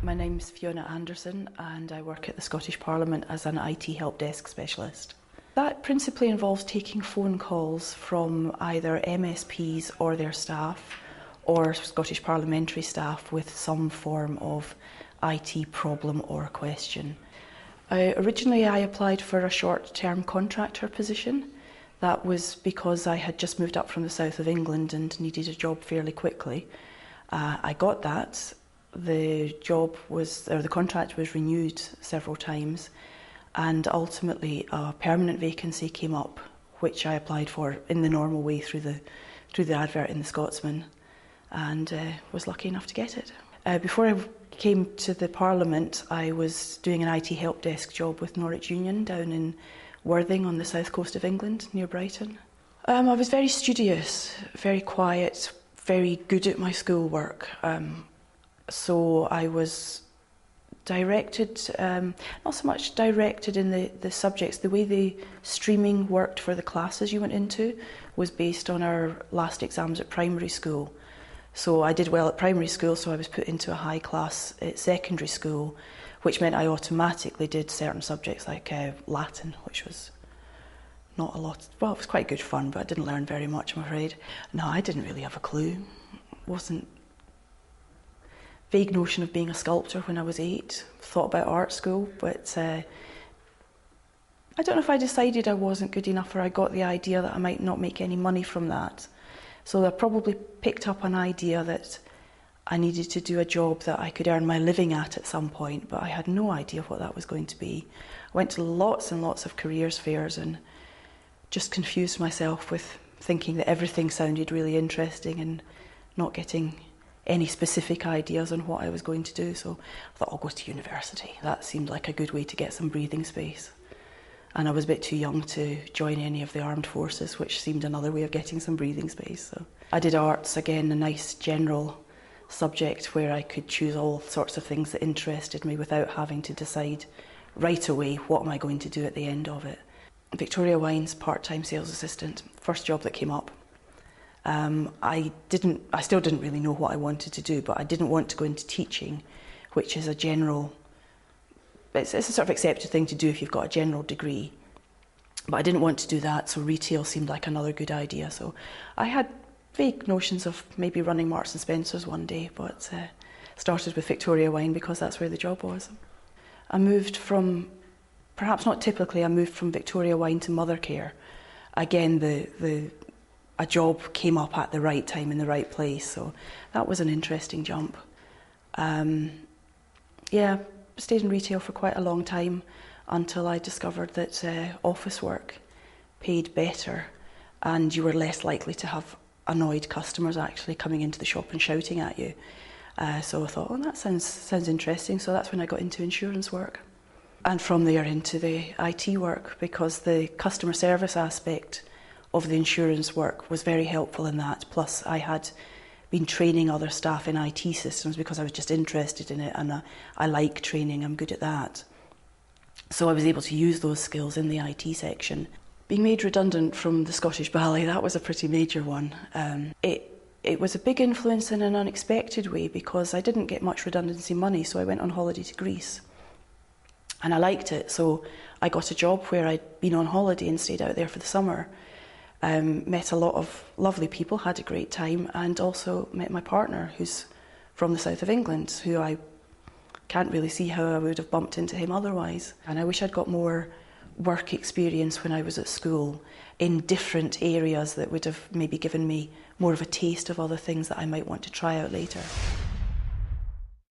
My name's Fiona Anderson and I work at the Scottish Parliament as an IT help desk specialist. That principally involves taking phone calls from either MSPs or their staff or Scottish parliamentary staff with some form of IT problem or question. Originally I applied for a short-term contractor position. That was because I had just moved up from the south of England and needed a job fairly quickly. I got that. The contract was renewed several times, and ultimately a permanent vacancy came up, which I applied for in the normal way through the advert in the Scotsman, and was lucky enough to get it. Before I came to the Parliament, I was doing an IT help desk job with Norwich Union down in Worthing on the south coast of England, near Brighton. I was very studious, very quiet, very good at my schoolwork. So I was directed, not so much directed in the subjects. The way the streaming worked for the classes you went into was based on our last exams at primary school. So I did well at primary school, so I was put into a high class at secondary school, which meant I automatically did certain subjects like Latin, which was not a lot. Well, it was quite good fun, but I didn't learn very much, I'm afraid. No, I didn't really have a clue. Vague notion of being a sculptor when I was 8. Thought about art school, but I don't know if I decided I wasn't good enough or I got the idea that I might not make any money from that. So I probably picked up an idea that I needed to do a job that I could earn my living at some point, but I had no idea what that was going to be. I went to lots and lots of careers fairs and just confused myself with thinking that everything sounded really interesting and not getting any specific ideas on what I was going to do. So I thought, I'll go to university. That seemed like a good way to get some breathing space. And I was a bit too young to join any of the armed forces, which seemed another way of getting some breathing space. So I did arts, again, a nice general subject where I could choose all sorts of things that interested me without having to decide right away what am I going to do at the end of it. Victoria Wine's part-time sales assistant, first job that came up. I still didn't really know what I wanted to do, but I didn't want to go into teaching, which is it's a sort of accepted thing to do if you've got a general degree. But I didn't want to do that, so retail seemed like another good idea. So I had vague notions of maybe running Marks and Spencer's one day, but started with Victoria Wine because that's where the job was. I moved from, perhaps not typically, I moved from Victoria Wine to Mothercare. Again, a job came up at the right time in the right place, so that was an interesting jump. Stayed in retail for quite a long time until I discovered that office work paid better and you were less likely to have annoyed customers actually coming into the shop and shouting at you. So I thought, that sounds interesting, so that's when I got into insurance work. And from there into the IT work, because the customer service aspect of the insurance work was very helpful in that. Plus I had been training other staff in IT systems because I was just interested in it, and I like training, I'm good at that. So I was able to use those skills in the IT section. Being made redundant from the Scottish Ballet, that was a pretty major one. It was a big influence in an unexpected way because I didn't get much redundancy money, so I went on holiday to Greece. And I liked it, so I got a job where I'd been on holiday and stayed out there for the summer. Met a lot of lovely people, had a great time, and also met my partner who's from the south of England, who I can't really see how I would have bumped into him otherwise. And I wish I'd got more work experience when I was at school in different areas that would have maybe given me more of a taste of other things that I might want to try out later.